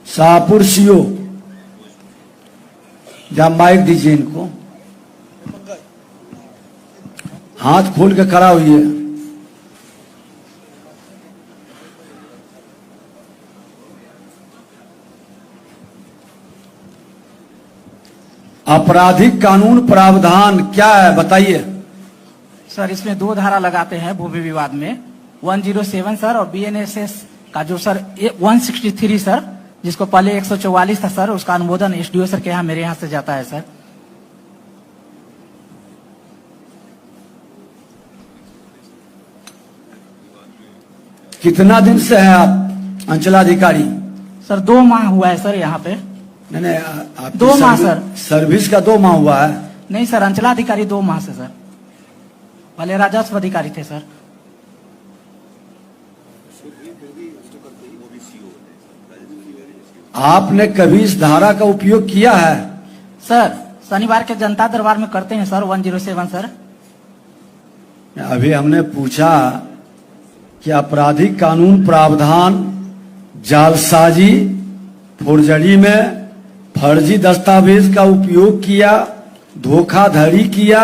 Shahpur CO, जब mic दीजिए इनको, हाथ खोल के खड़ा हुई है। आपराधिक कानून प्रावधान क्या है बताइए। सर इसमें 2 धारा लगाते हैं भूमि विवाद में, 107 सर और बीएनएसएस का जो सर 163 सर, जिसको पहले 144 था सर, उसका अनुमोदन एसडीओ सर के यहाँ मेरे यहाँ से जाता है सर। कितना दिन से हैं आप अंचलाधिकारी? सर 2 माह हुआ है सर यहाँ पे। नहीं, आप 2 माह सर। सर्विस का 2 माह हुआ है? नहीं सर, अंचलाधिकारी 2 माह से सर, पहले राजस्व अधिकारी थे सर। आपने कभी इस धारा का उपयोग किया है? सर शनिवार के जनता दरबार में करते हैं सर 107 सर। अभी हमने पूछा कि आपराधिक कानून प्रावधान जालसाजी, फोर्जरी में फर्जी दस्तावेज का उपयोग किया, धोखाधड़ी किया,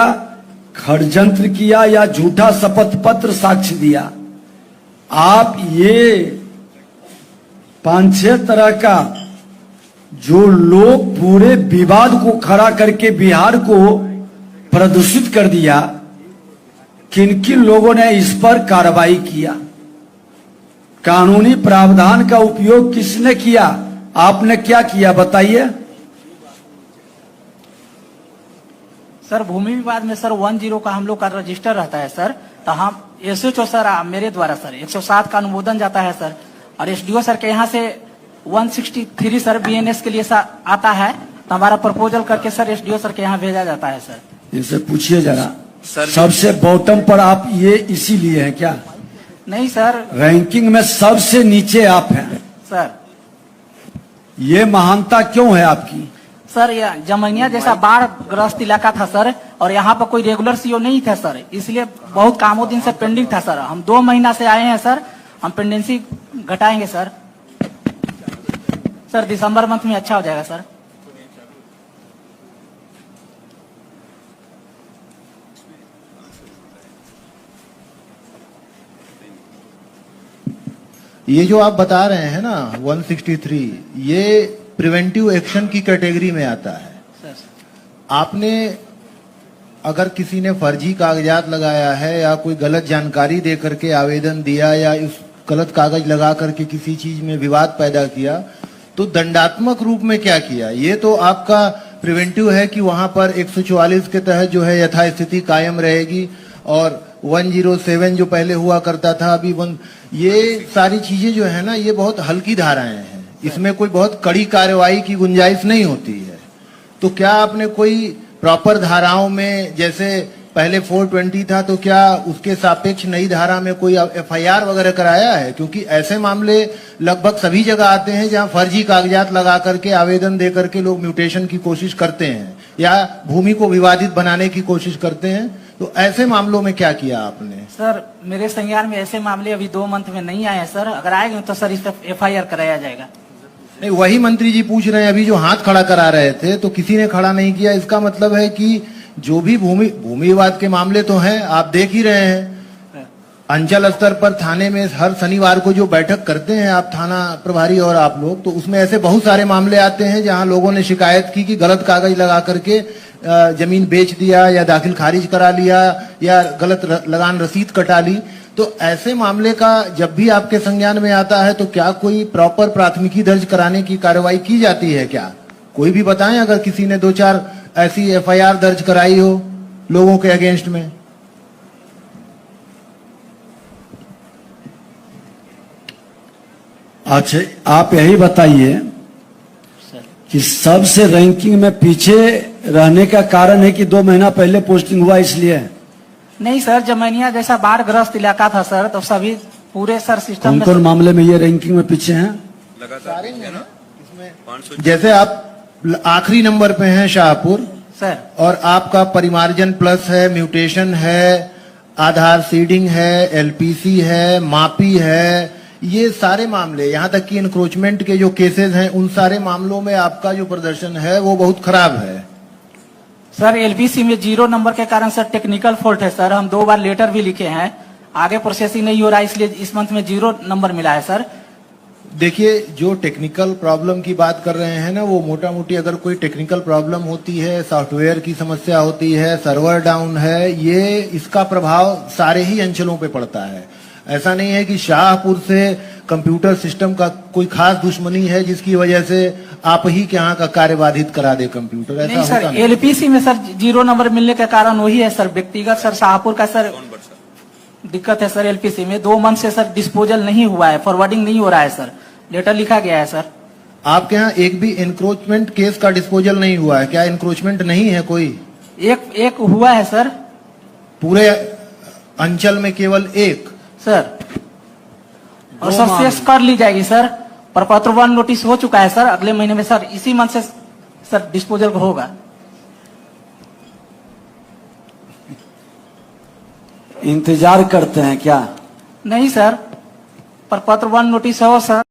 षड्यंत्र किया या झूठा शपथ पत्र साक्ष्य दिया। आप ये 5-6 तरह का जो लोग पूरे विवाद को खड़ा करके बिहार को प्रदूषित कर दिया, किन किन लोगों ने इस पर कार्रवाई किया? कानूनी प्रावधान का उपयोग किसने किया? आपने क्या किया बताइए। सर भूमि विवाद में सर 10 का हम लोग का रजिस्टर रहता है सर, तो हम एसएचओ सर मेरे द्वारा सर 107 का अनुमोदन जाता है सर, और एसडीओ सर के यहाँ से 163 सर बीएनएस के लिए सर आता है, तो हमारा प्रपोजल करके सर एसडीओ सर के यहाँ भेजा जाता है सर। इनसे पूछिए जरा, सबसे बॉटम पर आप ये इसीलिए हैं क्या? नहीं सर, रैंकिंग में सबसे नीचे आप हैं सर। ये महानता क्यों है आपकी? सर यह जमैनिया जैसा बाढ़ ग्रस्त इलाका था सर, और यहाँ पर कोई रेगुलर सीओ नहीं था सर, इसलिए बहुत कामों दिन से पेंडिंग था सर। हम 2 महीना से आए हैं सर, हम पेंडेंसी घटाएंगे सर। सर दिसंबर मंथ में अच्छा हो जाएगा सर। ये जो आप बता रहे हैं ना 163, ये प्रिवेंटिव एक्शन की कैटेगरी में आता है। आपने अगर किसी ने फर्जी कागजात लगाया है या कोई गलत जानकारी दे करके आवेदन दिया या इस गलत कागज लगा करके किसी चीज में विवाद पैदा किया, तो दंडात्मक रूप में क्या किया? ये तो आपका प्रिवेंटिव है कि वहां पर 144 के तहत जो है यथास्थिति कायम रहेगी, और 107 जो पहले हुआ करता था अभी ये सारी चीजें जो है ना, ये बहुत हल्की धाराएं हैं, इसमें कोई बहुत कड़ी कार्रवाई की गुंजाइश नहीं होती है। तो क्या आपने कोई प्रॉपर धाराओं में, जैसे पहले 420 था, तो क्या उसके सापेक्ष नई धारा में कोई एफआईआर वगैरह कराया है? क्योंकि ऐसे मामले लगभग सभी जगह आते हैं जहां फर्जी कागजात लगा करके आवेदन दे करके लोग म्यूटेशन की कोशिश करते हैं या भूमि को विवादित बनाने की कोशिश करते हैं। तो ऐसे मामलों में क्या किया आपने? सर मेरे संज्ञान में ऐसे मामले अभी 2 मंथ में नहीं आए हैं सर, अगर आएंगे तो सर इस पर एफआईआर कराया जाएगा। नहीं, वही मंत्री जी पूछ रहे हैं, अभी जो हाथ खड़ा करा रहे थे तो किसी ने खड़ा नहीं किया। इसका मतलब है कि जो भी भूमि विवाद के मामले तो हैं, आप देख ही रहे हैं, अंचल स्तर पर थाने में हर शनिवार को जो बैठक करते हैं आप थाना प्रभारी और आप लोग, तो उसमें ऐसे बहुत सारे मामले आते हैं जहां लोगों ने शिकायत की कि गलत कागज लगा करके जमीन बेच दिया या दाखिल खारिज करा लिया या गलत लगान रसीद कटा ली। तो ऐसे मामले का जब भी आपके संज्ञान में आता है तो क्या कोई प्रॉपर प्राथमिकी दर्ज कराने की कार्रवाई की जाती है क्या? कोई भी बताएं अगर किसी ने 2-4 ऐसी एफआईआर दर्ज कराई हो लोगों के अगेंस्ट में। अच्छा, आप यही बताइए कि सबसे रैंकिंग में पीछे रहने का कारण है कि 2 महीना पहले पोस्टिंग हुआ इसलिए? नहीं सर, जमैनिया जैसा बाढ़ ग्रस्त इलाका था सर, तो सभी पूरे सर सिस्टम कौन मामले में ये रैंकिंग में पीछे हैं? लगातार है ना इसमें। जैसे आप आखिरी नंबर पे हैं शाहपुर सर, और आपका परिमार्जन प्लस है, म्यूटेशन है, आधार सीडिंग है, एलपीसी है, मापी है, ये सारे मामले, यहाँ तक कि इंक्रोचमेंट के जो केसेस हैं, उन सारे मामलों में आपका जो प्रदर्शन है वो बहुत खराब है। सर एलपीसी में 0 नंबर के कारण सर टेक्निकल फॉल्ट है सर, हम 2 बार लेटर भी लिखे हैं, आगे प्रोसेसिंग नहीं हो रहा है, इसलिए इस मंथ में 0 नंबर मिला है सर। देखिए, जो टेक्निकल प्रॉब्लम की बात कर रहे हैं ना, वो मोटा मोटी अगर कोई टेक्निकल प्रॉब्लम होती है, सॉफ्टवेयर की समस्या होती है, सर्वर डाउन है, ये इसका प्रभाव सारे ही अंचलों पे पड़ता है। ऐसा नहीं है कि शाहपुर से कंप्यूटर सिस्टम का कोई खास दुश्मनी है जिसकी वजह से आप ही के यहाँ का कार्य बाधित करा दे कंप्यूटर, ऐसा नहीं होता सर, नहीं। एलपीसी में सर 0 नंबर मिलने का कारण वही है सर, व्यक्तिगत सर शाहपुर का सर दिक्कत है सर। एलपीसी में 2 मंथ से सर डिस्पोजल नहीं हुआ है, फॉरवर्डिंग नहीं हो रहा है सर, लेटर लिखा गया है सर। आपके यहाँ एक भी इंक्रोचमेंट केस का डिस्पोजल नहीं हुआ है क्या? इंक्रोचमेंट नहीं है कोई? एक हुआ है सर, पूरे अंचल में केवल एक सर, और सक्सेस कर ली जाएगी सर। प्रपत्र 1 नोटिस हो चुका है सर, अगले महीने में सर, इसी मंथ से सर डिस्पोजल होगा। इंतजार करते हैं क्या? नहीं सर, प्रपत्र 1 नोटिस हो सर।